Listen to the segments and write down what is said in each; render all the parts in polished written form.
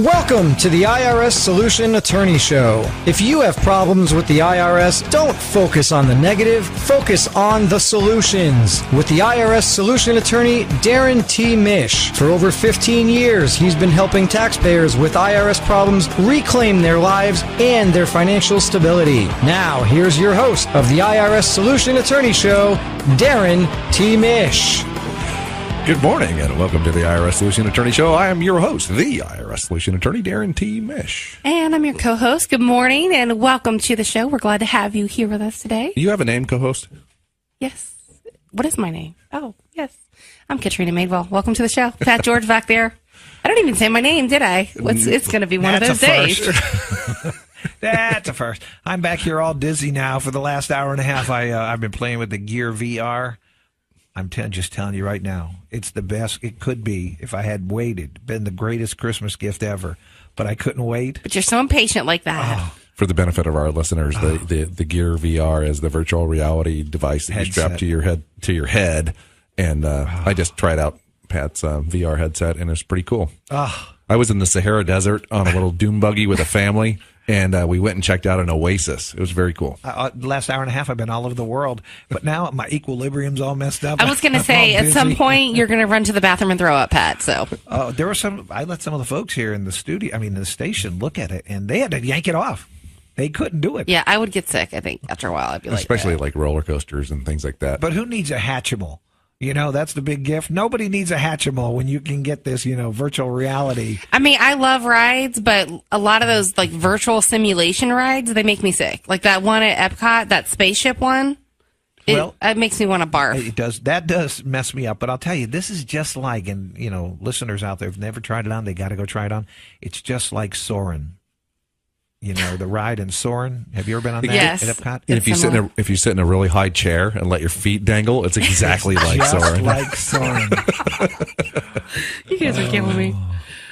Welcome to the IRS Solution Attorney Show. If you have problems with the IRS, don't focus on the negative, focus on the solutions. With the IRS Solution Attorney, Darrin T. Mish. For over 15 years, he's been helping taxpayers with IRS problems reclaim their lives and their financial stability. Now, here's your host of the IRS Solution Attorney Show, Darrin T. Mish. Good morning and welcome to the IRS Solution Attorney Show. I am your host, the IRS Solution Attorney, Darrin T. Mish. And I'm your co-host. Good morning and welcome to the show. We're glad to have you here with us today. You have a name, co-host? Yes. What is my name? Oh, yes. I'm Katrina Madewell. Welcome to the show. Pat George back there. I don't even say my name, did I? It's going to be one of those days. That's a first. I'm back here all dizzy now for the last hour and a half. I've been playing with the Gear VR. I'm just telling you right now, it's the best it could be if I had waited. Been the greatest Christmas gift ever, but I couldn't wait. But you're so impatient like that. Oh. For the benefit of our listeners, the Gear VR is the virtual reality device that you strap to your head, and I just tried out Pat's VR headset, and it's pretty cool. I was in the Sahara Desert on a little dune buggy with a family. And we went and checked out an oasis. It was very cool. The last hour and a half, I've been all over the world. But now my equilibrium's all messed up. I was going to say, at some point, you're going to run to the bathroom and throw up, Pat. So there were I let some of the folks here in the studio, in the station, look at it, and they had to yank it off. They couldn't do it. Yeah, I would get sick, I think, after a while. I'd be especially like roller coasters and things like that. But who needs a Hatchimal? You know, that's the big gift. Nobody needs a Hatchimal when you can get this, virtual reality. I mean, I love rides, but a lot of those like virtual simulation rides, they make me sick. Like that one at Epcot, that spaceship one, it makes me want to barf. It does. That does mess me up. But I'll tell you, this is just like, and listeners out there who've never tried it on, they got to go try it on. It's just like Soarin'. The ride in Soarin'. Have you ever been on that yes. at Epcot? And if you sit in a really high chair and let your feet dangle, it's exactly like Soarin'. Like Soarin'. You guys are killing me.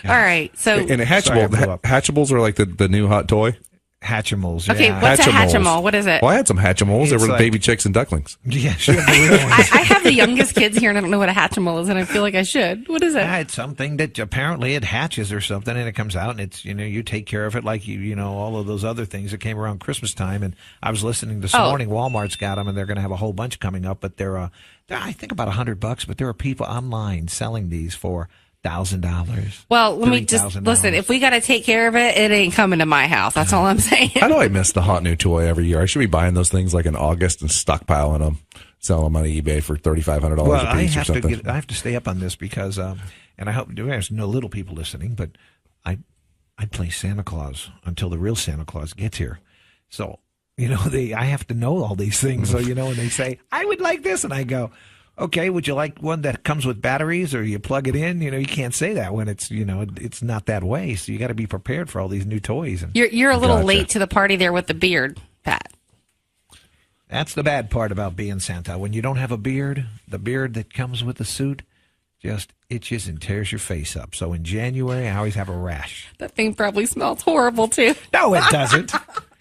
Yeah. All right. So and Hatchables are like the new hot toy. Hatchimals. Okay, yeah. what's a Hatchimal? What is it? Well, I had some Hatchimals. They were baby chicks and ducklings. Yeah, sure. I have the youngest kids here, and I don't know what a Hatchimal is, and I feel like I should. What is it? It's something that apparently it hatches or something, and it comes out, and it's you take care of it like all of those other things that came around Christmas time. And I was listening this morning. Walmart's got them, and they're going to have a whole bunch coming up. But they're I think about $100, but there are people online selling these for $1,000. Well, let me just listen. If we got to take care of it, it ain't coming to my house. That's all I'm saying. How do I miss the hot new toy every year? I should be buying those things like in August and stockpiling them, selling them on eBay for $3,500 a piece or something. I have to stay up on this because, and I hope there's no little people listening, but I play Santa Claus until the real Santa Claus gets here. So I have to know all these things. So when they say I would like this, and I go, okay, would you like one that comes with batteries or you plug it in? You can't say that when it's, it's not that way. So you got to be prepared for all these new toys. And you're a little late to the party there with the beard, Pat. That's the bad part about being Santa. When you don't have a beard, the beard that comes with the suit just itches and tears your face up. So in January, I always have a rash. That thing probably smells horrible, too. No, it doesn't.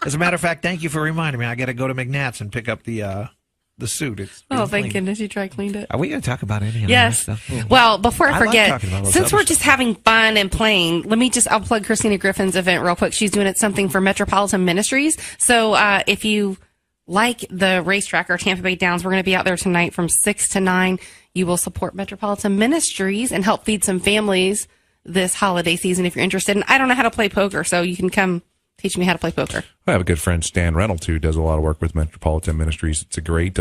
As a matter of fact, thank you for reminding me. I got to go to McNatt's and pick up the suit. Thank goodness you dry cleaned it. Are we going to talk about any of that stuff? Well, before I forget, since we're just having fun and playing, I'll plug Christina Griffin's event real quick. She's doing something for Metropolitan Ministries. So if you like the racetrack or Tampa Bay Downs, we're going to be out there tonight from 6 to 9. You will support Metropolitan Ministries and help feed some families this holiday season if you're interested. And I don't know how to play poker, so you can come teach me how to play poker. I have a good friend, Stan Reynolds, who does a lot of work with Metropolitan Ministries. It's a great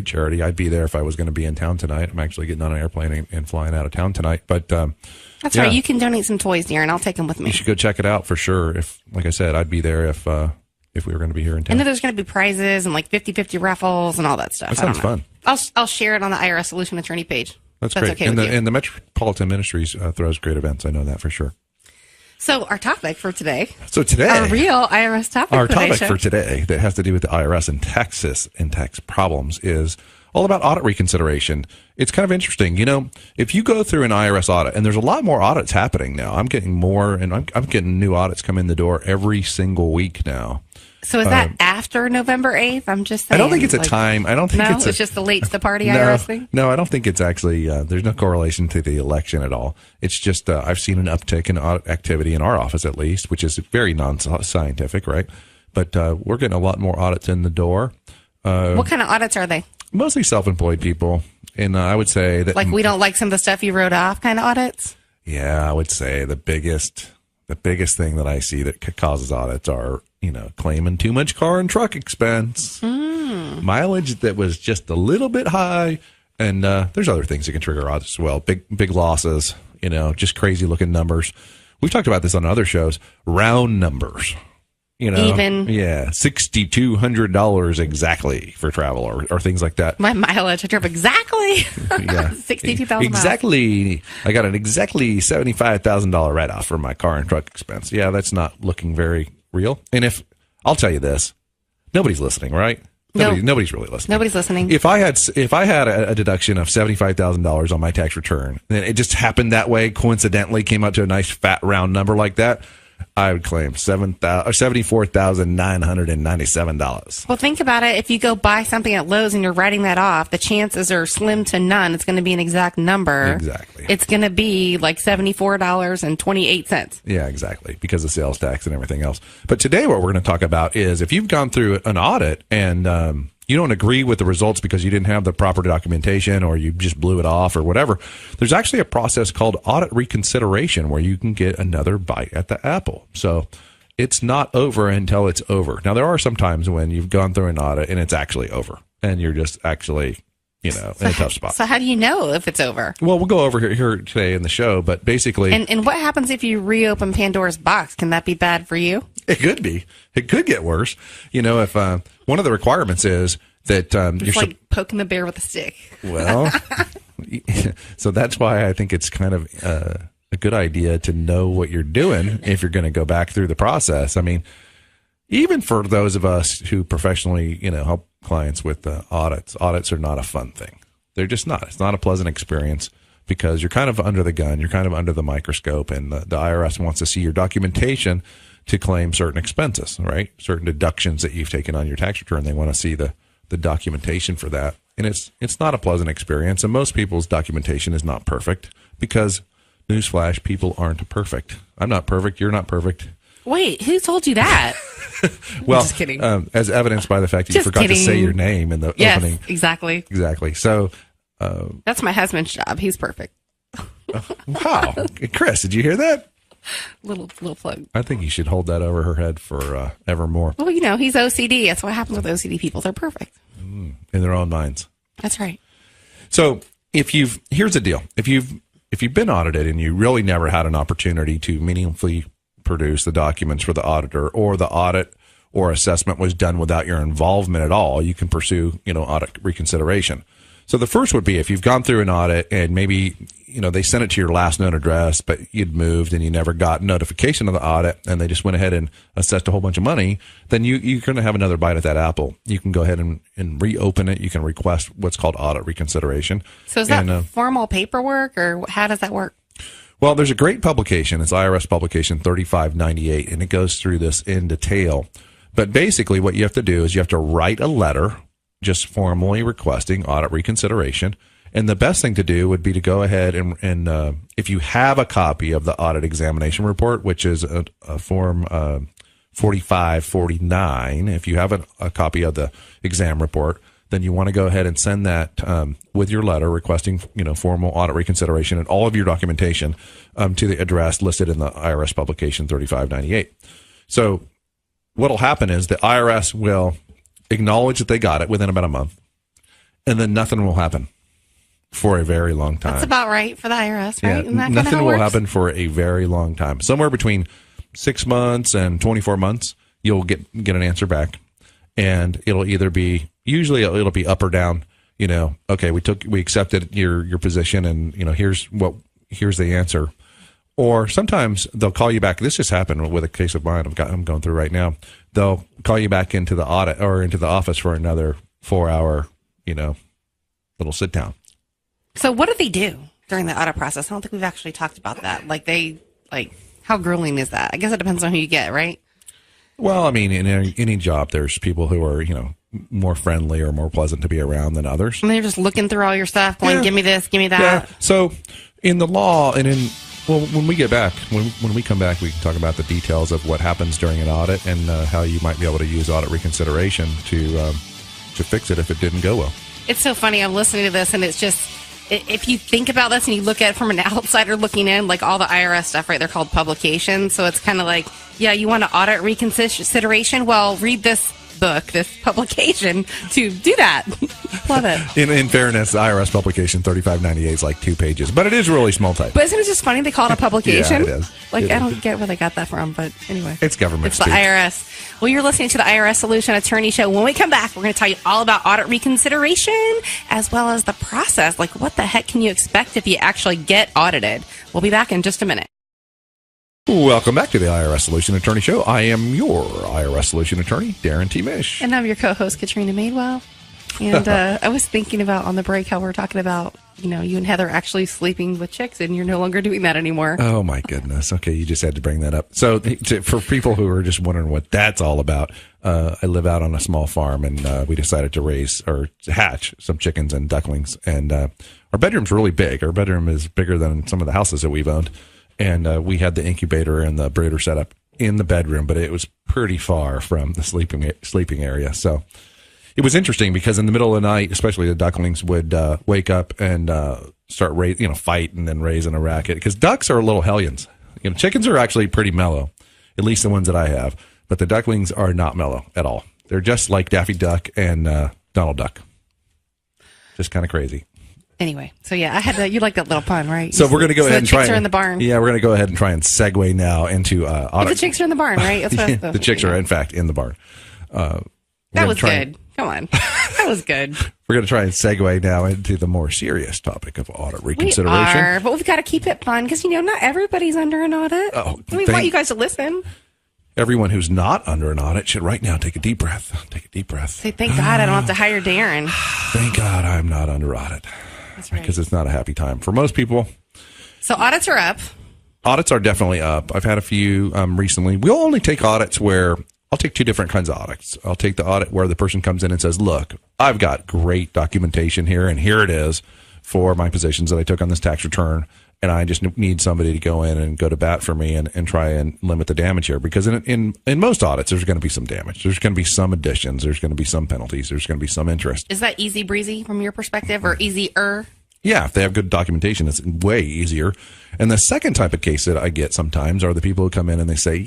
charity. I'd be there if I was going to be in town tonight. I'm actually getting on an airplane and flying out of town tonight. But that's right. You can donate some toys, Darrin. I'll take them with me. You should go check it out for sure. Like I said, I'd be there if we were going to be here in town. I know there's going to be prizes and like 50-50 raffles and all that stuff. That sounds fun. I'll share it on the IRS Solution Attorney page. That's great. Okay and the Metropolitan Ministries throws great events. I know that for sure. So our topic for today. Our real IRS topic. Our topic for today that has to do with the IRS and Texas and tax problems is all about audit reconsideration. It's kind of interesting. If you go through an IRS audit, and there's a lot more audits happening now. I'm getting more, and I'm getting new audits come in the door every single week now. So is that after November 8th? I'm just saying. I don't think it's a time. I don't think it's just the late to the party IRS thing? No, I don't think it's actually, there's no correlation to the election at all. It's just, I've seen an uptick in audit activity in our office at least, which is very non-scientific, right? But we're getting a lot more audits in the door. What kind of audits are they? Mostly self-employed people. And I would say that... Like we don't like some of the stuff you wrote off kind of audits? Yeah, I would say the biggest thing that I see that causes audits are, claiming too much car and truck expense, mileage that was just a little bit high, and there's other things that can trigger audits as well. Big losses, just crazy looking numbers. We've talked about this on other shows. Round numbers, even $6,200 exactly for travel or things like that. My mileage, I drove exactly 62,000 exactly. I got an exactly $75,000 write-off for my car and truck expense. Yeah, that's not looking very real. And I'll tell you this, nobody's listening, right? Nobody's really listening. Nobody's listening. If I had a deduction of $75,000 on my tax return, and it just happened that way, coincidentally came out to a nice fat round number like that, I would claim $74,997. Well, think about it. If you go buy something at Lowe's and you're writing that off, the chances are slim to none. It's going to be an exact number. Exactly. It's going to be like $74.28. Yeah, exactly. Because of sales tax and everything else. But today what we're going to talk about is if you've gone through an audit and you don't agree with the results because you didn't have the proper documentation or you just blew it off or whatever, there's actually a process called audit reconsideration where you can get another bite at the apple. So it's not over until it's over. Now, there are some times when you've gone through an audit and it's actually over and you're just actually, in a tough spot. So how do you know if it's over? Well, we'll go over here today in the show, but basically... And what happens if you reopen Pandora's box? Can that be bad for you? It could be. It could get worse. If one of the requirements is that it's like poking the bear with a stick. Well, so that's why I think it's kind of a good idea to know what you're doing if you're going to go back through the process. I mean, even for those of us who professionally, help clients with audits are not a fun thing. They're just not. It's not a pleasant experience because you're kind of under the gun. You're kind of under the microscope, and the IRS wants to see your documentation to claim certain expenses, right? Certain deductions that you've taken on your tax return. They want to see the documentation for that. And it's not a pleasant experience. And most people's documentation is not perfect because, newsflash, people aren't perfect. I'm not perfect. You're not perfect. Wait, who told you that? Well, just kidding. As evidenced by the fact that you forgot to say your name in the opening. Exactly. Exactly. So that's my husband's job. He's perfect. Wow. Chris, did you hear that? Little plug. I think you should hold that over her head for evermore. Well, he's OCD. That's what happens with OCD people. They're perfect. In their own minds. That's right. So here's the deal. If you've been audited and you really never had an opportunity to meaningfully produce the documents for the auditor, or the audit or assessment was done without your involvement at all, you can pursue, audit reconsideration. So the first would be if you've gone through an audit and maybe, they sent it to your last known address, but you'd moved and you never got notification of the audit and they just went ahead and assessed a whole bunch of money, then you're going to have another bite at that apple. You can go ahead and reopen it. You can request what's called audit reconsideration. So is that formal paperwork, or how does that work? Well, there's a great publication. It's IRS publication 3598, and it goes through this in detail. But basically what you have to do is you have to write a letter just formally requesting audit reconsideration. And the best thing to do would be to go ahead and if you have a copy of the audit examination report, which is a form 4549, if you have a copy of the exam report, then you want to go ahead and send that with your letter requesting, formal audit reconsideration and all of your documentation to the address listed in the IRS publication 3598. So what'll happen is the IRS will acknowledge that they got it within about a month, and then nothing will happen for a very long time. That's about right for the IRS, right? Yeah, nothing will happen for a very long time. Somewhere between 6 months and 24 months, you'll get an answer back, and it'll either be it'll be up or down. Okay, we accepted your position, and here's the answer. Or sometimes they'll call you back. This just happened with a case of mine I'm going through right now. They'll call you back into the audit or into the office for another 4-hour, little sit down. So what do they do during the audit process? I don't think we've actually talked about that. How grueling is that? I guess it depends on who you get, right? Well, I mean, in any job, there's people who are, more friendly or more pleasant to be around than others. And they're just looking through all your stuff, going, give me this, give me that. Yeah. So in the law and when we get back, when we come back, we can talk about the details of what happens during an audit and how you might be able to use audit reconsideration to fix it if it didn't go well. It's so funny. I'm listening to this, and it's just, if you think about this and you look at it from an outsider looking in, like all the IRS stuff, right, they're called publications. So it's kind of like, yeah, you want to audit reconsideration? Well, read this book, this publication to do that. Love it. In fairness, the IRS publication 3598 is like 2 pages, but it is really small type. But isn't it just funny they call it a publication? Yeah, it is. Like, I don't get where they got that from, but anyway. It's government. It's the IRS. Well, you're listening to the IRS Solution Attorney Show. When we come back, we're going to tell you all about audit reconsideration as well as the process. Like, what the heck can you expect if you actually get audited? We'll be back in just a minute. Welcome back to the IRS Solution Attorney Show. I am your IRS Solution Attorney, Darrin T. Mish. And I'm your co-host, Katrina Madewell. And I was thinking about on the break how we're talking about, you and Heather actually sleeping with chicks, and you're no longer doing that anymore. Oh, my goodness. Okay, you just had to bring that up. So for people who are just wondering what that's all about, I live out on a small farm, and we decided to hatch some chickens and ducklings. And our bedroom's really big. Our bedroom is bigger than some of the houses that we've owned. And we had the incubator and the brooder set up in the bedroom, but it was pretty far from the sleeping area. So it was interesting because in the middle of the night, especially the ducklings would wake up and start fight and then raising a racket, because ducks are little hellions. Chickens are actually pretty mellow, at least the ones that I have, but the ducklings are not mellow at all. They're just like Daffy Duck and Donald Duck. Just kind of crazy. Anyway, so yeah, you like that little pun, right? So we're going to go ahead and try. The chicks are in the barn. Yeah, we're going to go ahead and try and segue now into audit. The chicks are in the barn, right? That's the chicks are in fact in the barn. That was good. Come on, that was good. We're going to try and segue now into the more serious topic of audit reconsideration. We are, but we've got to keep it fun because not everybody's under an audit. Oh, we want you guys to listen. Everyone who's not under an audit should right now take a deep breath. Take a deep breath. Say, thank God I don't have to hire Darrin. Thank God I'm not under audit. That's right. Because it's not a happy time for most people. So audits are up. Audits are definitely up. I've had a few recently. We'll only take audits where I'll take 2 different kinds of audits. I'll take the audit where the person comes in and says, look, I've got great documentation here, and here it is for my positions that I took on this tax return, and I just need somebody to go in and go to bat for me and try and limit the damage here. Because in most audits, there's going to be some damage. There's going to be some additions. There's going to be some penalties. There's going to be some interest. Is that easy breezy from your perspective, or easier? Yeah, if they have good documentation, it's way easier. And the second type of case that I get sometimes are the people who come in and they say,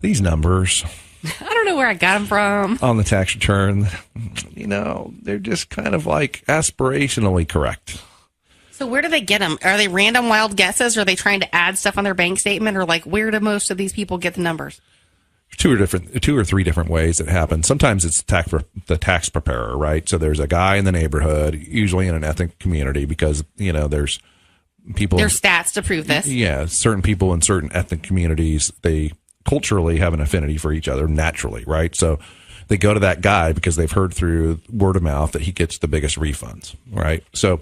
these numbers, I don't know where I got them from on the tax return, they're just kind of like aspirationally correct. So where do they get them? Are they random wild guesses? Or are they trying to add stuff on their bank statement? Or where do most of these people get the numbers? 2 or 3 different ways it happens. Sometimes it's the tax preparer, right? So there's a guy in the neighborhood, usually in an ethnic community, because, there's people. There's stats to prove this. Yeah. Certain people in certain ethnic communities, they culturally have an affinity for each other naturally, right? So they go to that guy because they've heard through word of mouth that he gets the biggest refunds, right? So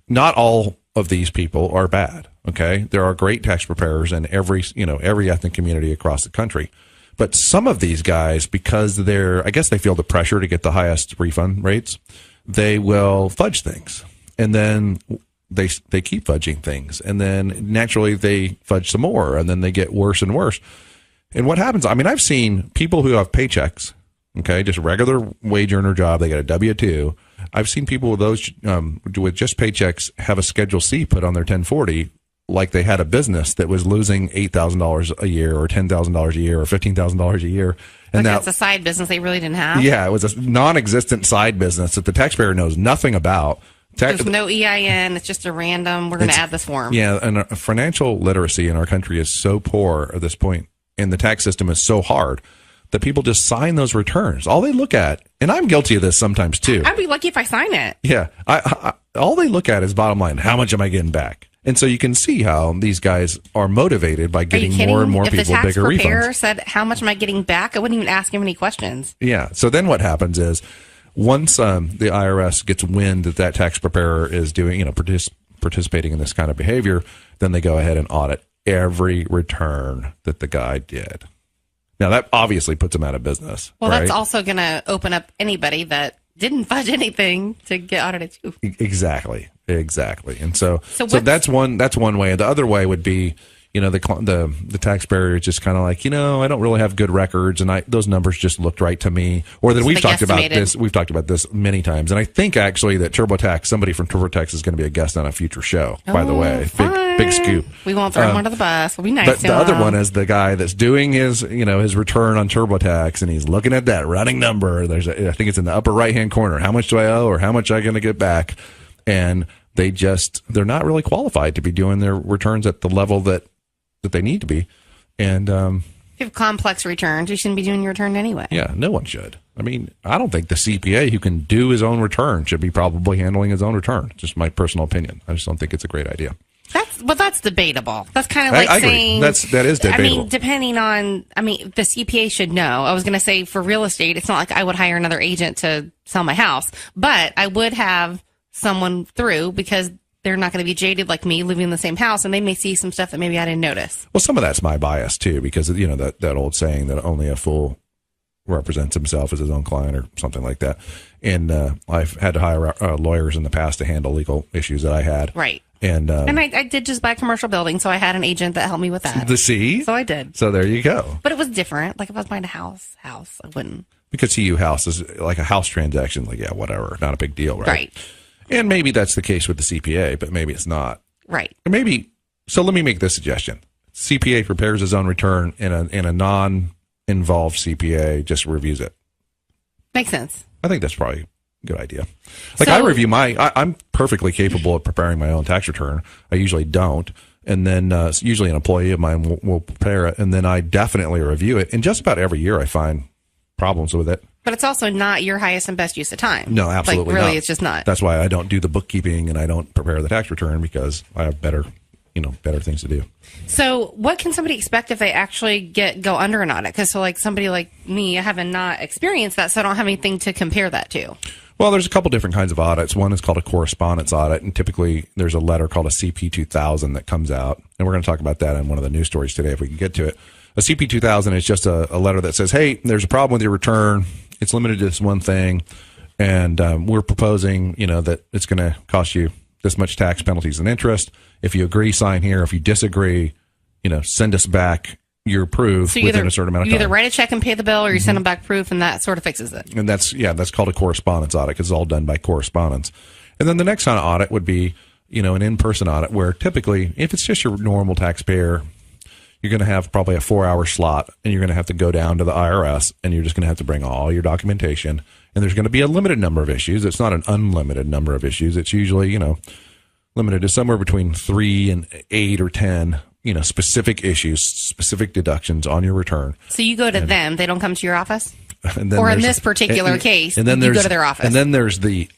not all of these people are bad, okay? There are great tax preparers in every ethnic community across the country. But some of these guys, because I guess they feel the pressure to get the highest refund rates, they will fudge things. And then they keep fudging things. And then naturally they fudge some more, and then they get worse and worse. And what happens, I've seen people who have paychecks, okay, just a regular wage earner job, they get a W-2. I've seen people with those with just paychecks have a Schedule C put on their 1040 like they had a business that was losing $8,000 a year or $10,000 a year or $15,000 a year. And that's a side business they really didn't have? Yeah, it was a non-existent side business that the taxpayer knows nothing about. There's no EIN. It's just a random, we're going to add this form. Yeah, and financial literacy in our country is so poor at this point, and the tax system is so hard that people just sign those returns. All they look at, and I'm guilty of this sometimes too. I'd be lucky if I sign it. Yeah. All they look at is bottom line. How much am I getting back? And so you can see how these guys are motivated by getting more and more people bigger refunds. If the tax preparer said, how much am I getting back? I wouldn't even ask him any questions. Yeah. So then what happens is once the IRS gets wind that tax preparer is doing, participating in this kind of behavior, then they go ahead and audit every return that the guy did. Now, that obviously puts them out of business. Well, right? that's also going to open up anybody that didn't fudge anything to get audited too. Exactly. And so that's one way. The other way would be, the taxpayer is just kind of like, I don't really have good records, and those numbers just looked right to me. Or that we've talked about this. We've talked about this many times, and I think actually that TurboTax, somebody from TurboTax, is going to be a guest on a future show. By the way, big scoop. We won't throw him under the bus. We'll be nice. But the other one is the guy that's doing his return on TurboTax, and he's looking at that running number. I think it's in the upper right hand corner. How much do I owe, or how much am I going to get back? And they're not really qualified to be doing their returns at the level that they need to be. And if you have complex returns, you shouldn't be doing your return anyway. Yeah, no one should. I mean, I don't think the CPA who can do his own return should be probably handling his own return. Just my personal opinion. I just don't think it's a great idea. That's debatable. That's kind of like I saying that is debatable. I mean, depending on, the CPA should know. I was going to say for real estate, it's not like I would hire another agent to sell my house, but I would have someone through because they're not going to be jaded like me living in the same house, and they may see some stuff that maybe I didn't notice. Well, some of that's my bias too, because that old saying that only a fool represents himself as his own client or something like that. And I've had to hire lawyers in the past to handle legal issues that I had. Right. And I did just buy a commercial building, so I had an agent that helped me with that. So I did. So there you go. But it was different. Like if I was buying a house, I wouldn't. Because CU house is like a house transaction. Like, yeah, whatever. Not a big deal, right? Right. And maybe that's the case with the CPA, but maybe it's not. Right. Or maybe. So let me make this suggestion. CPA prepares his own return, and a non-involved CPA just reviews it. Makes sense. I think that's probably a good idea. Like I review I'm perfectly capable of preparing my own tax return. I usually don't. And then usually an employee of mine will prepare it, and then I definitely review it. And just about every year I find problems with it. But it's also not your highest and best use of time. No, absolutely not. It's just not. That's why I don't do the bookkeeping and I don't prepare the tax return, because I have better things to do. So what can somebody expect if they actually go under an audit? Because somebody like me, I haven't not experienced that, so I don't have anything to compare that to. Well, there's a couple different kinds of audits. One is called a correspondence audit, and typically there's a letter called a CP 2000 that comes out, and we're going to talk about that in one of the news stories today if we can get to it. A CP 2000 is just a letter that says, hey, there's a problem with your return. It's limited to this one thing, and we're proposing, that it's going to cost you this much tax penalties and interest. If you agree, sign here. If you disagree, send us back your proof within a certain amount of time. You either write a check and pay the bill, or you send them back proof, and that sort of fixes it. And that's called a correspondence audit, because it's all done by correspondence. And then the next kind of audit would be, an in-person audit, where typically, if it's just your normal taxpayer, you're going to have probably a 4-hour slot, and you're going to have to go down to the IRS, and you're just going to have to bring all your documentation. And there's going to be a limited number of issues. It's not an unlimited number of issues. It's usually, limited to somewhere between 3 and 8 or 10, specific issues, specific deductions on your return. So you go to them. They don't come to your office? Or in this particular case, you go to their office. And then there's the,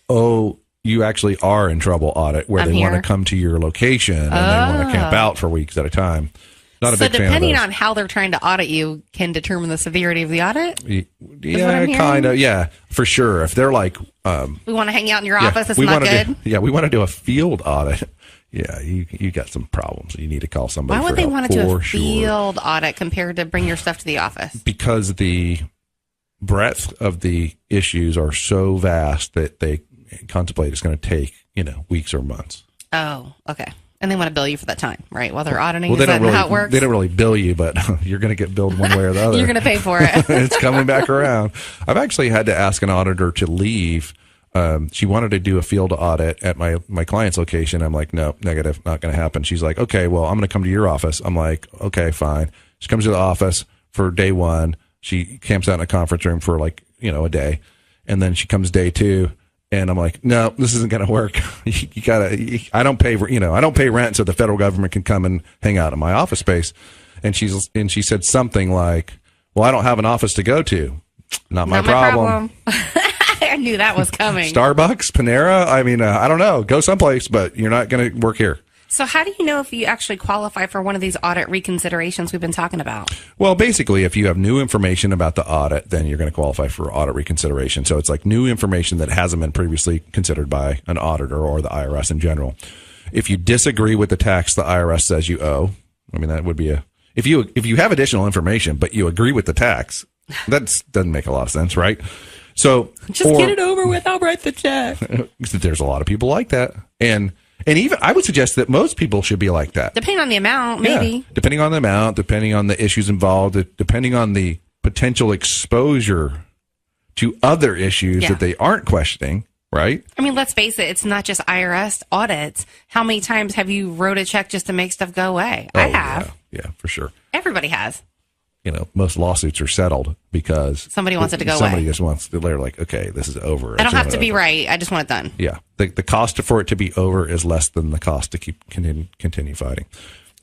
you actually are in trouble audit, where they want to come to your location and they want to camp out for weeks at a time. Not a big fan of those. So depending on how they're trying to audit you can determine the severity of the audit? Yeah, kind of. Yeah, for sure. If they're like... we want to hang out in your office. It's not good? We want to do a field audit. Yeah, you got some problems. You need to call somebody. Why would they want to do a field audit compared to bring your stuff to the office? Because the breadth of the issues are so vast that they contemplate it's going to take, weeks or months. Oh, okay. And they want to bill you for that time, right? While they're auditing, well, is that how it works? They don't really bill you, but you're going to get billed one way or the other. You're going to pay for it. It's coming back around. I've actually had to ask an auditor to leave. She wanted to do a field audit at my client's location. I'm like, no, negative, not going to happen. She's like, okay, well, I'm going to come to your office. I'm like, okay, fine. She comes to the office for day one. She camps out in a conference room for a day. And then she comes day two. And I'm like, no, this isn't going to work. You gotta. I don't pay rent, so the federal government can come and hang out in my office space. And she said something like, well, I don't have an office to go to. Not my problem. I knew that was coming. Starbucks, Panera. I mean, I don't know. Go someplace, but you're not going to work here. So how do you know if you actually qualify for one of these audit reconsiderations we've been talking about? Well, basically, if you have new information about the audit, then you're going to qualify for audit reconsideration. So it's like new information that hasn't been previously considered by an auditor or the IRS in general. If you disagree with the tax the IRS says you owe, I mean, that would be if you have additional information, but you agree with the tax, that doesn't make a lot of sense, right? So just get it over with. I'll write the check. There's a lot of people like that. And even I would suggest that most people should be like that. Depending on the amount, maybe. Yeah, depending on the amount, depending on the issues involved, depending on the potential exposure to other issues that they aren't questioning, right? I mean, let's face it, it's not just IRS audits. How many times have you wrote a check just to make stuff go away? I have. Yeah, for sure. Everybody has. Most lawsuits are settled because somebody wants it to go away. Somebody just wants to, they're like, okay, this is over. I don't have to be right. I just want it done. Yeah. The cost for it to be over is less than the cost to continue fighting.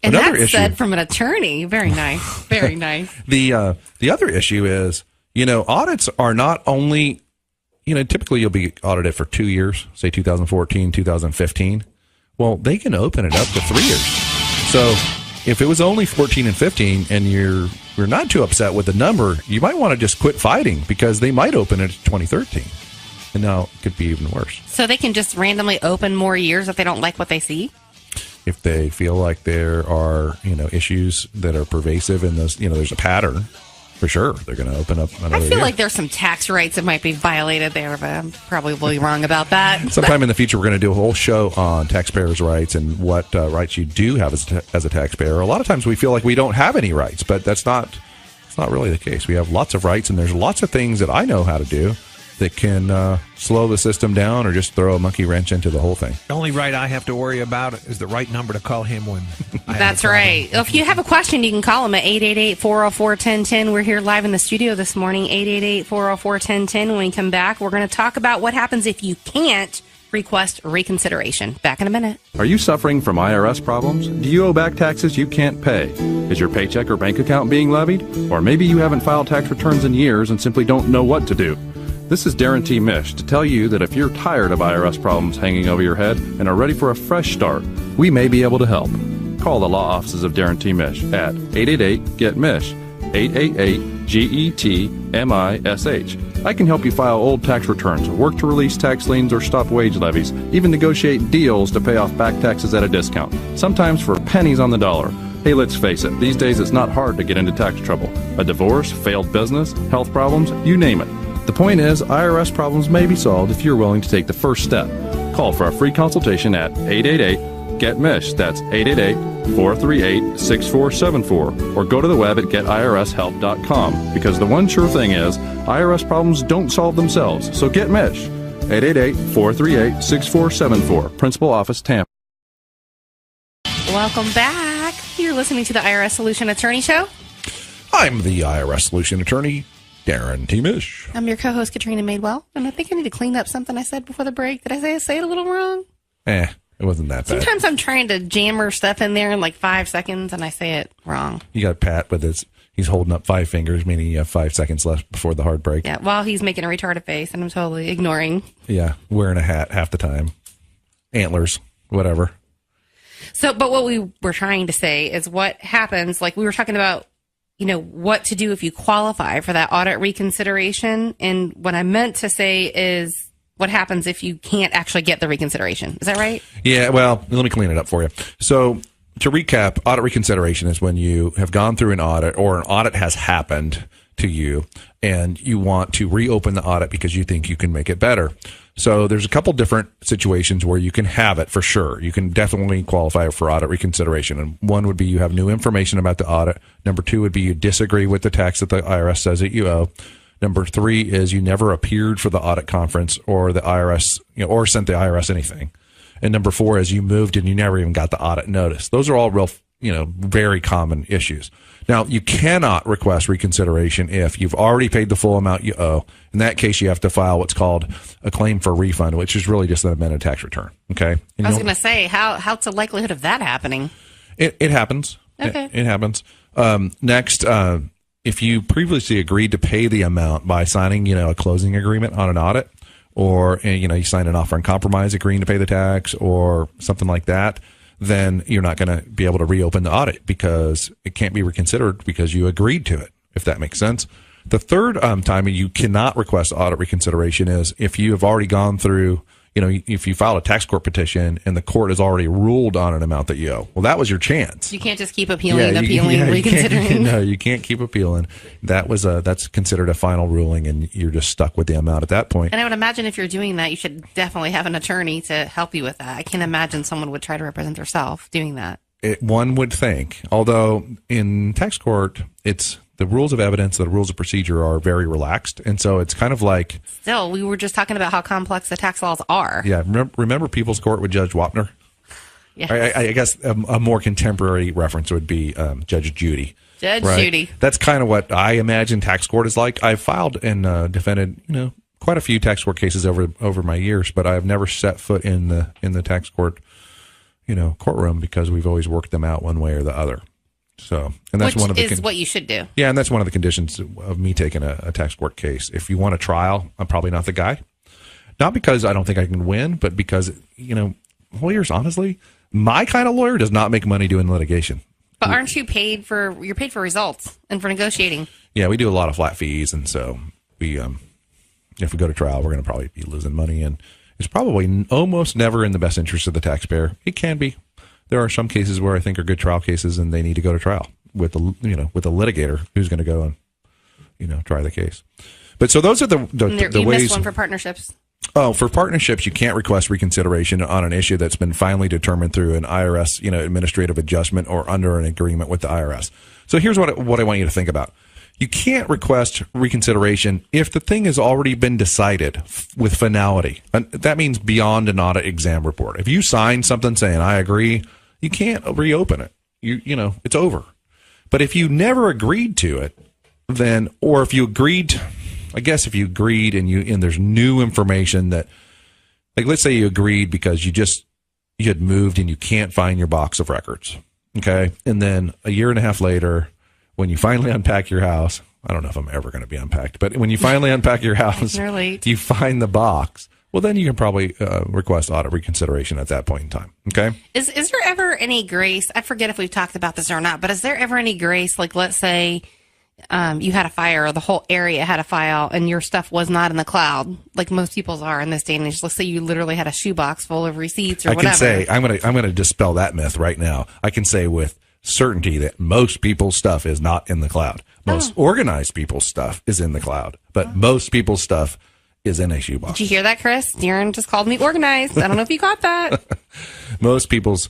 And another that's issue, said from an attorney. Very nice. Very nice. The other issue is, audits are not only, typically you'll be audited for 2 years, say 2014, 2015. Well, they can open it up to 3 years. So if it was only 14 and 15 and you're not too upset with the number, you might want to just quit fighting because they might open it to 2013. And now it could be even worse. So they can just randomly open more years if they don't like what they see? If they feel like there are, issues that are pervasive in those, there's a pattern, for sure, they're going to open up another year. I feel like there's some tax rights that might be violated there, but I'm probably wrong about that. Sometime in the future, we're going to do a whole show on taxpayers' rights and what rights you do have as a taxpayer. A lot of times we feel like we don't have any rights, but that's not really the case. We have lots of rights, and there's lots of things that I know how to do that can slow the system down or just throw a monkey wrench into the whole thing. The only right I have to worry about is the right number to call him when I That's right. If you have a question, you can call him at 888-404-1010. We're here live in the studio this morning, 888-404-1010. When we come back, we're going to talk about what happens if you can't request reconsideration. Back in a minute. Are you suffering from IRS problems? Do you owe back taxes you can't pay? Is your paycheck or bank account being levied? Or maybe you haven't filed tax returns in years and simply don't know what to do. This is Darrin Mish to tell you that if you're tired of IRS problems hanging over your head and are ready for a fresh start, we may be able to help. Call the law offices of Darrin Mish at 888-GET-MISH, 888-GET-MISH. I can help you file old tax returns, work to release tax liens or stop wage levies, even negotiate deals to pay off back taxes at a discount, sometimes for pennies on the dollar. Hey, let's face it, these days it's not hard to get into tax trouble. A divorce, failed business, health problems, you name it. The point is, IRS problems may be solved if you're willing to take the first step. Call for a free consultation at 888-GET-MISH. That's 888-438-6474. Or go to the web at getirshelp.com, because the one sure thing is, IRS problems don't solve themselves. So get Mish. 888-438-6474. Principal Office, Tampa. Welcome back. You're listening to the IRS Solution Attorney Show. I'm the IRS Solution Attorney, Darrin Mish. I'm your co-host, Katrina Madewell, and I think I need to clean up something I said before the break. Did I say it a little wrong? It wasn't that bad. Sometimes I'm trying to jammer stuff in there in like 5 seconds, and I say it wrong. You got Pat with he's holding up 5 fingers, meaning you have 5 seconds left before the hard break. Yeah, while he's making a retarded face, and I'm totally ignoring. Yeah, wearing a hat half the time. Antlers, whatever. So, but what we were trying to say is what happens, like we were talking about, what to do if you qualify for that audit reconsideration. And what I meant to say is what happens if you can't actually get the reconsideration. Is that right? Yeah, well, let me clean it up for you. So to recap, audit reconsideration is when you have gone through an audit or an audit has happened to you and you want to reopen the audit because you think you can make it better. So there's a couple different situations where you can have it for sure. You can definitely qualify for audit reconsideration. And one would be you have new information about the audit. Number 2 would be you disagree with the tax that the IRS says that you owe. Number 3 is you never appeared for the audit conference or the IRS, or sent the IRS anything. And number 4 is you moved and you never even got the audit notice. Those are all real, very common issues. Now, you cannot request reconsideration if you've already paid the full amount you owe. In that case, you have to file what's called a claim for refund, which is really just an amended tax return. Okay. I was going to say, how's the likelihood of that happening? It happens. Okay. It happens. Next, if you previously agreed to pay the amount by signing, a closing agreement on an audit, or, you signed an offer in compromise agreeing to pay the tax or something like that, then you're not going to be able to reopen the audit because it can't be reconsidered because you agreed to it, if that makes sense. The third time you cannot request audit reconsideration is if you have already gone through if you file a tax court petition and the court has already ruled on an amount that you owe, well, that was your chance. You can't just keep appealing, reconsidering. No, you can't keep appealing. That's considered a final ruling, and you're just stuck with the amount at that point. And I would imagine if you're doing that, you should definitely have an attorney to help you with that. I can't imagine someone would try to represent themselves doing that. One would think, although in tax court, the rules of evidence, the rules of procedure are very relaxed. And so it's kind of like... Still, we were just talking about how complex the tax laws are. Yeah. Remember People's Court with Judge Wapner? Yeah. I guess a more contemporary reference would be Judge Judy. Judge Judy. That's kind of what I imagine tax court is like. I've filed and defended, quite a few tax court cases over my years, but I've never set foot in the tax court, courtroom, because we've always worked them out one way or the other. So, and that's one of the what you should do. Yeah, and that's one of the conditions of me taking a tax court case. If you want a trial, I'm probably not the guy. Not because I don't think I can win, but because lawyers, honestly, my kind of lawyer does not make money doing litigation. But aren't you paid for? You're paid for results and for negotiating. Yeah, we do a lot of flat fees, and so we, if we go to trial, we're going to probably be losing money, and it's probably almost never in the best interest of the taxpayer. It can be. There are some cases where I think are good trial cases, and they need to go to trial with a litigator who's going to go and try the case. But so those are the you ways. Missed one for partnerships. Oh, for partnerships, you can't request reconsideration on an issue that's been finally determined through an IRS administrative adjustment or under an agreement with the IRS. So here's what I want you to think about. You can't request reconsideration if the thing has already been decided with finality. And that means beyond an audit exam report. If you sign something saying, I agree, you can't reopen it. It's over. But if you never agreed to it, then, or if you agreed, if you agreed and there's new information that, like, let's say you agreed because you had moved and you can't find your box of records. Okay. And then a year and a half later, when you finally unpack your house, I don't know if I'm ever going to be unpacked, but when you finally unpack your house, you find the box. Well, then you can probably request audit reconsideration at that point in time. Okay. Is there ever any grace? I forget if we've talked about this or not, but is there ever any grace? Like, let's say you had a fire, or the whole area had a fire, and your stuff was not in the cloud, like most people's are in this day and age. Let's say you literally had a shoebox full of receipts or whatever. I can say I'm going to dispel that myth right now. I can say with certainty that most people's stuff is not in the cloud. Most organized people's stuff is in the cloud, but most people's stuff is in a shoebox. Did you hear that, Chris? Darrin just called me organized. I don't know if you caught that. Most people's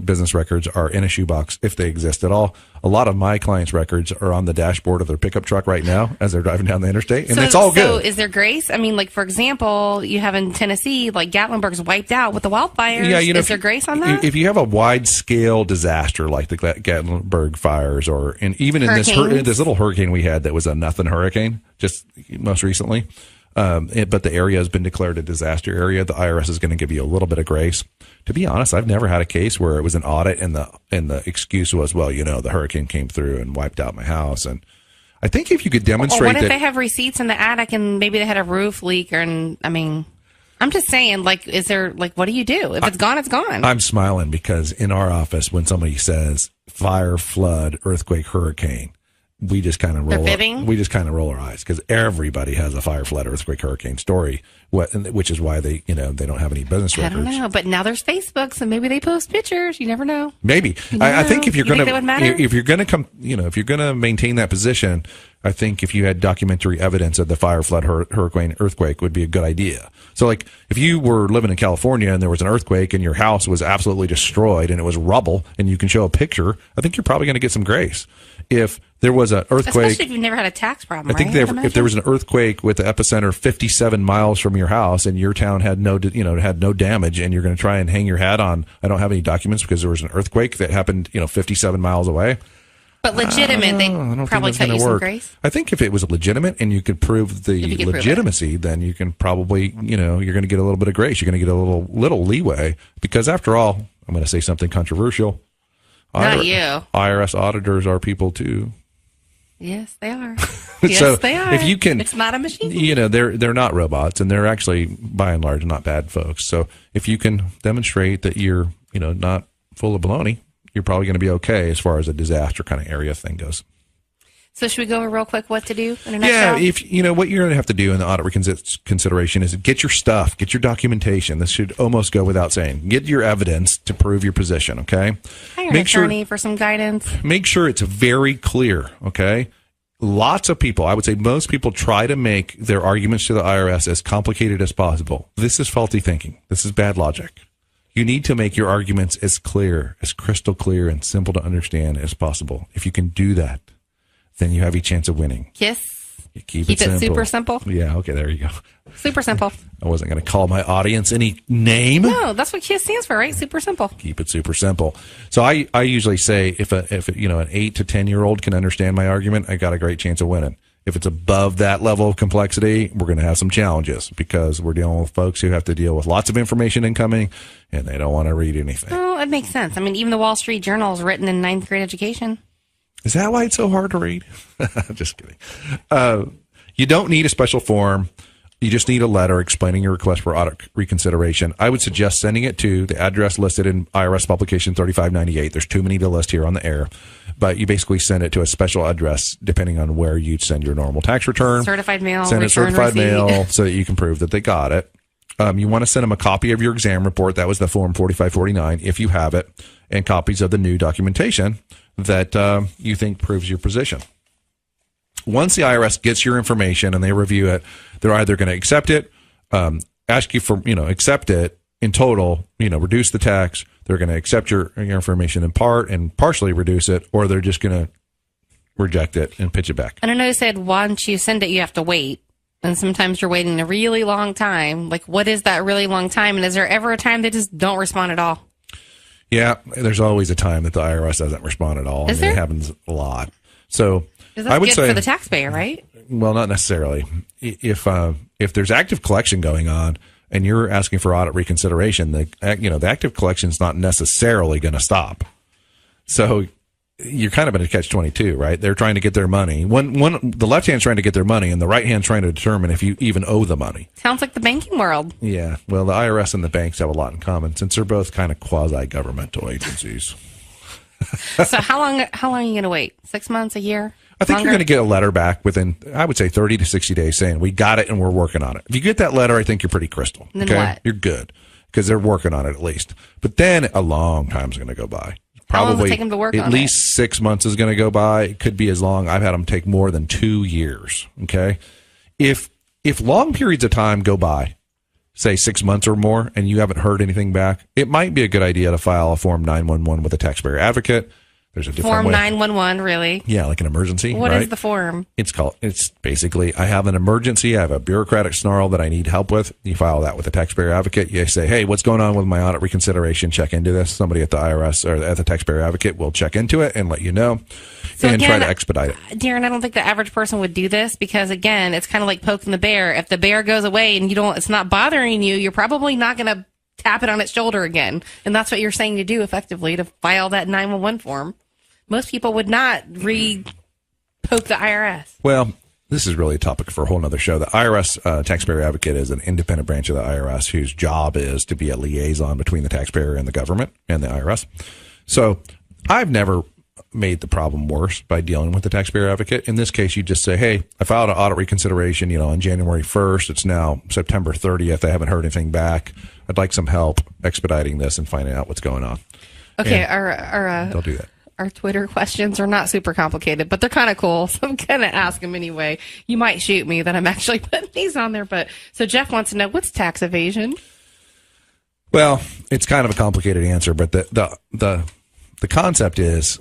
business records are in a shoebox if they exist at all. A lot of my clients' records are on the dashboard of their pickup truck right now as they're driving down the interstate, and it's all good. So is there grace? I mean, like, for example, you have in Tennessee, like Gatlinburg's wiped out with the wildfires. Yeah, is there grace on that? If you have a wide-scale disaster like the Gatlinburg fires, and even in this little hurricane we had that was a nothing hurricane just most recently, but the area has been declared a disaster area, the IRS is going to give you a little bit of grace. To be honest, I've never had a case where it was an audit and the excuse was, well, the hurricane came through and wiped out my house. And I think if you could demonstrate what if they have receipts in the attic and maybe they had a roof leak, I'm just saying, like, is there, like, what do you do? If it's gone, it's gone. I'm smiling because in our office, when somebody says fire, flood, earthquake, hurricane, we just kind of roll our eyes because everybody has a fire, flood, earthquake, hurricane story, which is why they don't have any business records. I don't know, but now there's Facebook, so maybe they post pictures. You never know. Maybe. I think if you're going to maintain that position, I think if you had documentary evidence of the fire, flood, hurricane, earthquake would be a good idea. So, like, if you were living in California and there was an earthquake and your house was absolutely destroyed and it was rubble and you can show a picture, I think you're probably going to get some grace. If there was an earthquake, especially if you've never had a tax problem, I think if there was an earthquake with the epicenter 57 miles from your house and your town had no damage, and you're going to try and hang your hat on, I don't have any documents because there was an earthquake that happened 57 miles away. But legitimate, they probably cut you some grace. I think if it was legitimate and you could prove the legitimacy, then you can probably, you're going to get a little bit of grace. You're going to get a little leeway because, after all, I'm going to say something controversial. Not you. IRS auditors are people too. Yes, they are. So they are. If you can, it's not a machine. They're not robots, and they're actually, by and large, not bad folks. So if you can demonstrate that you're, not full of baloney, you're probably going to be okay as far as a disaster kind of area thing goes. So should we go over real quick what to do in a nutshell? Yeah, if you know what you're going to have to do in the audit reconsideration is get your stuff, get your documentation. This should almost go without saying. Get your evidence to prove your position, okay? Hire an attorney for some guidance. Make sure it's very clear, okay? Lots of people, I would say most people, try to make their arguments to the IRS as complicated as possible. This is faulty thinking. This is bad logic. You need to make your arguments as clear, as crystal clear and simple to understand as possible. If you can do that, then you have a chance of winning. Yes. You keep it simple. Super simple. Yeah, okay, there you go. Super simple. I wasn't going to call my audience any name. No, that's what KISS stands for, right? Super simple. Keep it super simple. So I usually say if an 8 to 10-year-old can understand my argument, I got a great chance of winning. If it's above that level of complexity, we're going to have some challenges because we're dealing with folks who have to deal with lots of information incoming and they don't want to read anything. Oh, it makes sense. I mean, even the Wall Street Journal is written in 9th grade education. Is that why it's so hard to read? Just kidding. You don't need a special form. You just need a letter explaining your request for audit reconsideration. I would suggest sending it to the address listed in IRS Publication 3598. There's too many to list here on the air. But you basically send it to a special address depending on where you'd send your normal tax return. Certified mail. Send it certified receipt. mail so that you can prove that they got it. You want to send them a copy of your exam report. That was the form 4549, if you have it, and copies of the new documentation that you think proves your position. Once the IRS gets your information and they review it, they're either going to accept it, ask you for, accept it in total, reduce the tax. They're going to accept your information in part and partially reduce it, or they're just going to reject it and pitch it back. And I know you said once you send it, you have to wait. And sometimes you're waiting a really long time. Like, what is that really long time? And is there ever a time they just don't respond at all? Yeah, there's always a time that the IRS doesn't respond at all. Is there? It happens a lot. So I would say for the taxpayer, right? Well, not necessarily. If there's active collection going on and you're asking for audit reconsideration, the active collection is not necessarily going to stop. So you're kind of in a catch-22, right? They're trying to get their money. The left hand's trying to get their money, and the right hand's trying to determine if you even owe the money. Sounds like the banking world. Yeah. Well, the IRS and the banks have a lot in common since they're both kind of quasi-governmental agencies. So how long are you going to wait? 6 months, a year? I think Longer? you're going to get a letter back within, I would say, 30 to 60 days saying, we got it and we're working on it. If you get that letter, I think you're pretty crystal. Then what? You're good because they're working on it at least. But then a long time's going to go by. How long does it take them to work on it? At least 6 months is going to go by. It could be as long. I've had them take more than 2 years. Okay. If long periods of time go by, say 6 months or more, and you haven't heard anything back, it might be a good idea to file a Form 911 with a taxpayer advocate. There's a different Form way. 911, really? Yeah, like an emergency. What right? is the form? It's basically, I have an emergency. I have a bureaucratic snarl that I need help with. You file that with a taxpayer advocate. You say, hey, what's going on with my audit reconsideration? Check into this. Somebody at the IRS or at the taxpayer advocate will check into it and let you know and try to expedite it. Darrin, I don't think the average person would do this because, again, it's kind of like poking the bear. If the bear goes away and it's not bothering you, you're probably not going to tap it on its shoulder again. And that's what you're saying to do effectively, to file that 911 form. Most people would not poke the IRS. Well, this is really a topic for a whole other show. The IRS taxpayer advocate is an independent branch of the IRS whose job is to be a liaison between the taxpayer and the government and the IRS. So I've never made the problem worse by dealing with the taxpayer advocate. In this case, you just say, hey, I filed an audit reconsideration, on January 1st. It's now September 30th. I haven't heard anything back. I'd like some help expediting this and finding out what's going on. Okay, they'll do that. Our Twitter questions are not super complicated, but they're kind of cool, so I'm going to ask them anyway. You might shoot me that I'm actually putting these on there, so Jeff wants to know, what's tax evasion? Well, it's kind of a complicated answer, but the concept is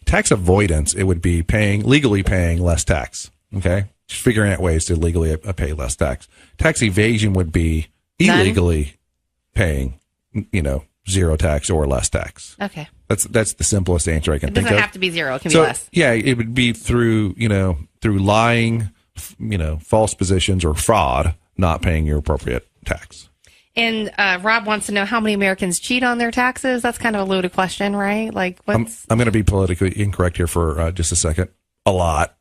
tax avoidance. It would be legally paying less tax, okay? Just figuring out ways to legally pay less tax. Tax evasion would be illegally paying, zero tax or less tax. Okay. That's the simplest answer I can think of. It doesn't have to be zero. It can be less. Yeah, it would be through lying, false positions or fraud, not paying your appropriate tax. And Rob wants to know how many Americans cheat on their taxes. That's kind of a loaded question, right? Like, what's... I'm going to be politically incorrect here for just a second. A lot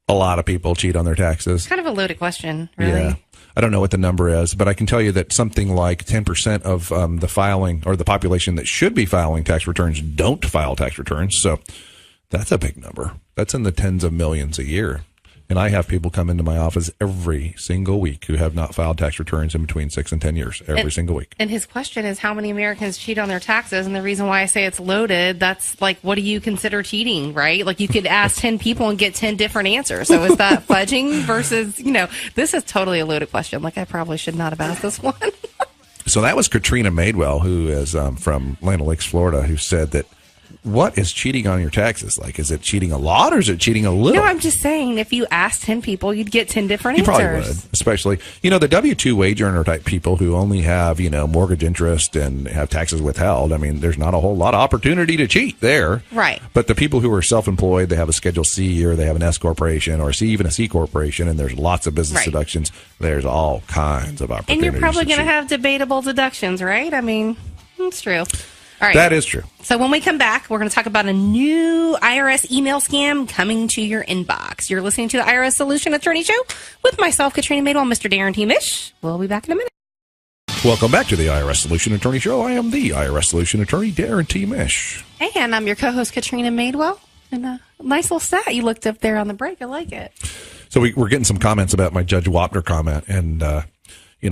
of people cheat on their taxes. Kind of a loaded question, really. Yeah. I don't know what the number is, but I can tell you that something like 10% of the filing or the population that should be filing tax returns don't file tax returns. So That's a big number. That's in the tens of millions a year. And I have people come into my office every single week who have not filed tax returns in between 6 and 10 years, every single week. And his question is how many Americans cheat on their taxes? And the reason why I say it's loaded, that's like, what do you consider cheating, right? Like you could ask 10 people and get 10 different answers. So is that fudging versus, this is totally a loaded question. Like I probably should not have asked this one. So that was Katrina Madewell, who is from Land Lakes, Florida, who said that, what is cheating on your taxes? Like, is it cheating a lot or is it cheating a little? No, I'm just saying, if you asked 10 people, you'd get 10 different answers. You probably would, especially, the W-2 wage earner type people who only have, mortgage interest and have taxes withheld. I mean, there's not a whole lot of opportunity to cheat there. Right. But the people who are self-employed, they have a Schedule C or they have an S corporation or even a C corporation, and there's lots of business deductions. There's all kinds of opportunities. And you're probably going to have debatable deductions, right? I mean, it's true. All right. That is true. So when we come back, we're going to talk about a new IRS email scam coming to your inbox. You're listening to the IRS Solution Attorney Show with myself, Katrina Madewell, Mr. Darrin T. Mish. We'll be back in a minute. Welcome back to the IRS Solution Attorney Show. I am the IRS Solution Attorney, Darrin T. Mish. And I'm your co-host, Katrina Madewell. And a nice little stat you looked up there on the break. I like it. So we're getting some comments about my Judge Wapner comment and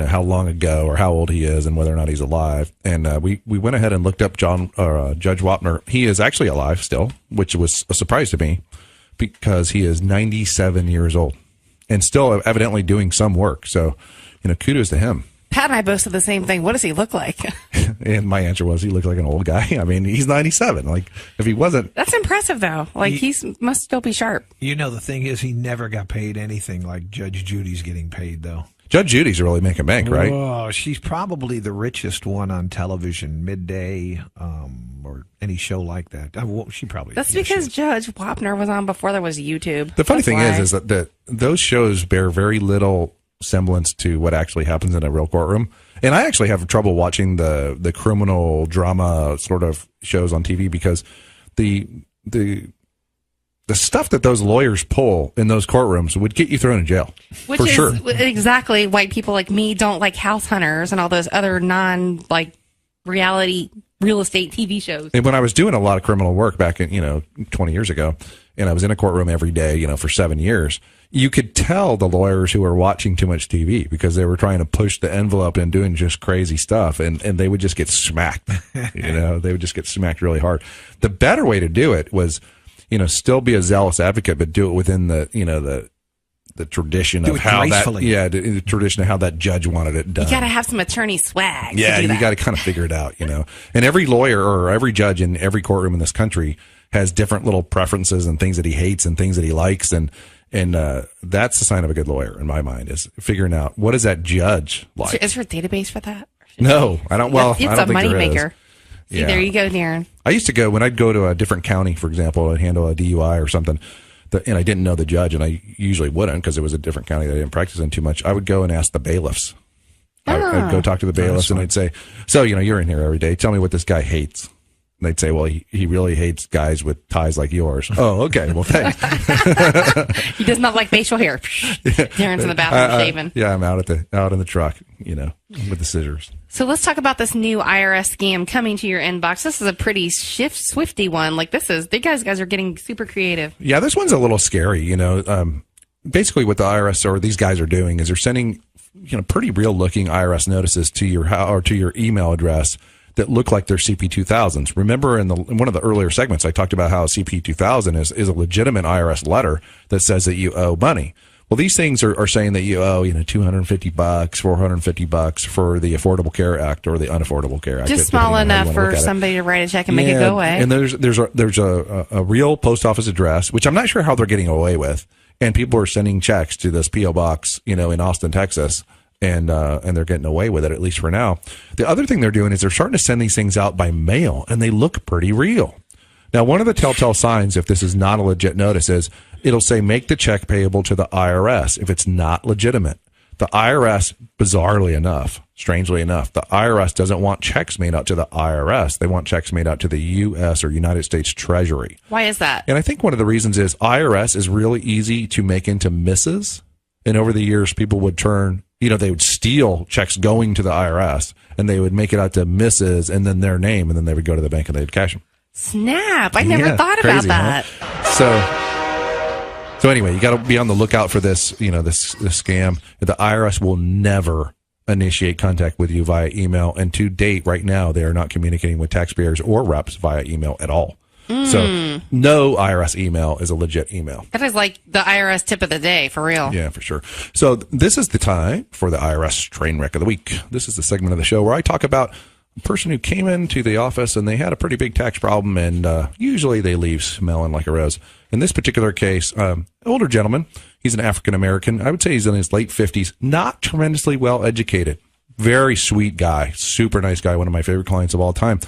how long ago or how old he is and whether or not he's alive. And we went ahead and looked up Judge Wapner. He is actually alive still, which was a surprise to me because he is 97 years old and still evidently doing some work. So, kudos to him. Pat and I both said the same thing. What does he look like? And my answer was he looks like an old guy. I mean, he's 97. Like, if he wasn't... That's impressive, though. Like, he must still be sharp. The thing is, he never got paid anything like Judge Judy's getting paid, though. Judge Judy's really making bank, right? Oh, she's probably the richest one on television, midday, or any show like that. She probably. That's because Judge Wapner was on before there was YouTube. The funny thing is that those shows bear very little semblance to what actually happens in a real courtroom. And I actually have trouble watching the criminal drama sort of shows on TV because the stuff that those lawyers pull in those courtrooms would get you thrown in jail. Which is sure. Exactly white people like me don't like House Hunters and all those other reality real estate TV shows. And when I was doing a lot of criminal work back in, 20 years ago, and I was in a courtroom every day, for 7 years, you could tell the lawyers who were watching too much TV because they were trying to push the envelope and doing just crazy stuff, and they would just get smacked. They would just get smacked really hard. The better way to do it was, still be a zealous advocate, but do it within the tradition of how the tradition of how that judge wanted it done. You got to have some attorney swag. Yeah, you got to kind of figure it out, And every lawyer or every judge in every courtroom in this country has different little preferences and things that he hates and things that he likes, and that's the sign of a good lawyer in my mind, is figuring out what is that judge like. Is there a database for that? No, I don't. Well, it's I don't a think moneymaker. See, yeah. There you go, Darrin. I used to go when I'd go to a different county, for example, and handle a DUI or something, and I didn't know the judge, and I usually wouldn't because it was a different county that I didn't practice in too much. I would go and ask the bailiffs. I'd go talk to the bailiffs, and I'd say, "So, you're in here every day. Tell me what this guy hates." And they'd say, "Well, he really hates guys with ties like yours." Oh, okay. Well, thanks. He does not like facial hair. Darren's in the bathroom shaving. Yeah, I'm out in the truck, with the scissors. So let's talk about this new IRS scam coming to your inbox. This is a pretty swifty one. Like the guys are getting super creative. Yeah, this one's a little scary. Basically what the IRS or these guys are doing is they're sending, pretty real looking IRS notices to your email address that look like they're CP2000s. Remember in one of the earlier segments, I talked about how CP2000 is a legitimate IRS letter that says that you owe money. Well, these things are saying that you owe, $250, $450 for the Affordable Care Act or the Unaffordable Care Act. Just small enough for somebody to write a check and make it go away. And there's a real post office address, which I'm not sure how they're getting away with. And people are sending checks to this P.O. box, in Austin, Texas. And they're getting away with it, at least for now. The other thing they're doing is they're starting to send these things out by mail, and they look pretty real. Now, one of the telltale signs, if this is not a legit notice, is it'll say, make the check payable to the IRS if it's not legitimate. The IRS, bizarrely enough, strangely enough, the IRS doesn't want checks made out to the IRS. They want checks made out to the U.S. or United States Treasury. Why is that? And I think one of the reasons is IRS is really easy to make into misses. And over the years, people would turn... they would steal checks going to the IRS, and they would make it out to Mrs. and then their name, and then they would go to the bank and they would cash them. Snap. I never thought about that. Huh? So anyway, you got to be on the lookout for this, this scam. The IRS will never initiate contact with you via email. And to date, right now, they are not communicating with taxpayers or reps via email at all. So no IRS email is a legit email. That is like the IRS tip of the day, for real. Yeah, for sure. So this is the time for the IRS Train Wreck of the Week. This is the segment of the show where I talk about a person who came into the office and they had a pretty big tax problem, and usually they leave smelling like a rose. In this particular case, older gentleman, he's an African-American. I would say he's in his late 50s, not tremendously well educated. Very sweet guy, super nice guy, one of my favorite clients of all time.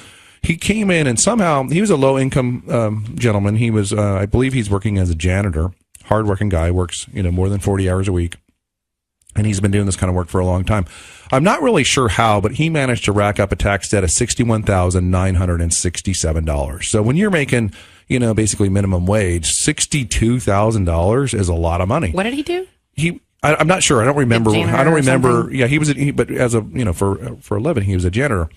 He came in and somehow he was a low-income gentleman. He was, I believe, he's working as a janitor. Hardworking guy, works more than 40 hours a week, and he's been doing this kind of work for a long time. I'm not really sure how, but he managed to rack up a tax debt of $61,967. So when you're making, basically minimum wage, $62,000 is a lot of money. What did he do? I'm not sure. I don't remember. Yeah, he was. But as a for a living, he was a janitor.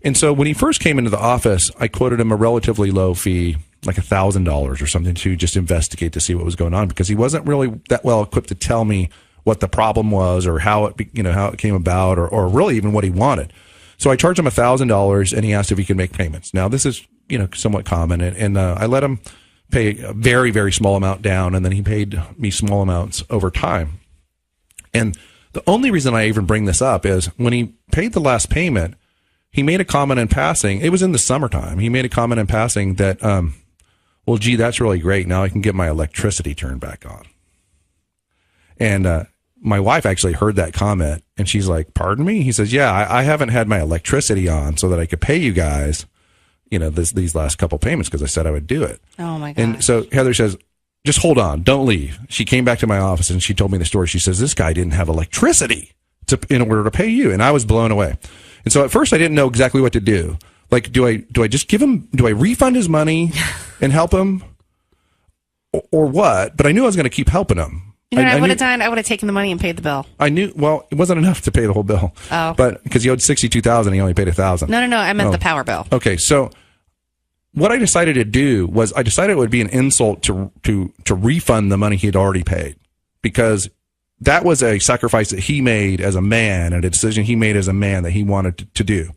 And so when he first came into the office, I quoted him a relatively low fee, like $1,000 or something, to just investigate to see what was going on, because he wasn't really that well equipped to tell me what the problem was or how it came about, or really even what he wanted. So I charged him $1,000, and he asked if he could make payments. Now this is somewhat common, and I let him pay a very, very small amount down, and then he paid me small amounts over time. And the only reason I even bring this up is when he paid the last payment, he made a comment in passing. It was in the summertime. He made a comment in passing that, well, gee, that's really great. Now I can get my electricity turned back on. And my wife actually heard that comment, and she's like, pardon me? He says, yeah, I haven't had my electricity on so that I could pay you guys, these last couple payments, because I said I would do it. Oh, my gosh. And so Heather says, just hold on. Don't leave. She came back to my office, and she told me the story. She says, this guy didn't have electricity in order to pay you. And I was blown away. And so at first I didn't know exactly what to do. Like, do I just do I refund his money and help him, or what? But I knew I was going to keep helping him. I would have done? I would have taken the money and paid the bill. I knew, well, it wasn't enough to pay the whole bill. Oh. But because he owed $62,000, he only paid $1,000. No, I meant the power bill. Okay. So what I decided to do was I decided it would be an insult to refund the money he had already paid, because that was a sacrifice that he made as a man, and a decision he made as a man that he wanted to do.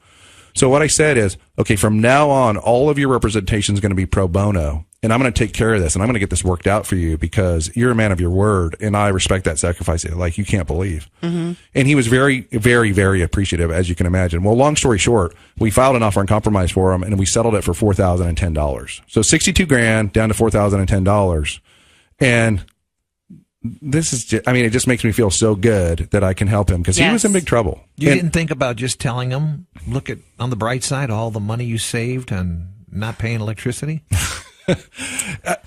So what I said is, okay, from now on, all of your representation is going to be pro bono, and I'm going to take care of this, and I'm going to get this worked out for you, because you're a man of your word, and I respect that sacrifice like you can't believe. Mm-hmm. And he was very, very, very appreciative, as you can imagine. Well, long story short, we filed an offer in compromise for him, and we settled it for $4,010. So $62,000 down to $4,010, and this is just, it just makes me feel so good that I can help him, because he was in big trouble. You didn't think about just telling him, look at on the bright side, all the money you saved on not paying electricity? Pat,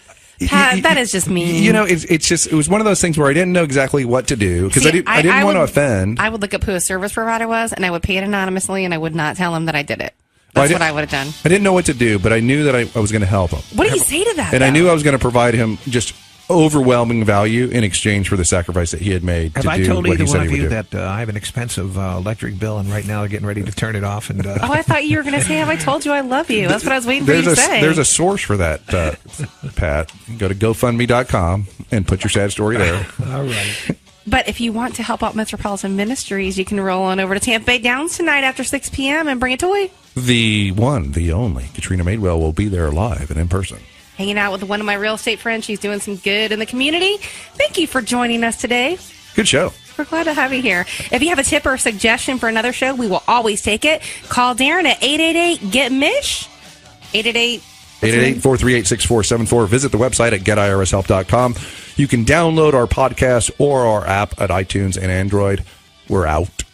that is just mean. It was one of those things where I didn't know exactly what to do, because I didn't want to offend. I would look up who a service provider was, and I would pay it anonymously, and I would not tell him that I did it. That's what I would have done. I didn't know what to do, but I knew that I was going to help him. What did he say to that? And I knew I was going to provide him just overwhelming value in exchange for the sacrifice that he had made to do what he said he would do. Have I told either one of you that I have an expensive electric bill, and right now they're getting ready to turn it off? And oh, I thought you were going to say, have I told you I love you? That's what I was waiting for you to say. There's a source for that, Pat. Go to GoFundMe.com and put your sad story there. All right. But if you want to help out Metropolitan Ministries, you can roll on over to Tampa Bay Downs tonight after 6 p.m. and bring a toy. The one, the only, Katrina Madewell will be there live and in person. Hanging out with one of my real estate friends. She's doing some good in the community. Thank you for joining us today. Good show. We're glad to have you here. If you have a tip or a suggestion for another show, we will always take it. Call Darrin at 888-GET-MISH. 888-438-6474. Visit the website at getirshelp.com. You can download our podcast or our app at iTunes and Android. We're out.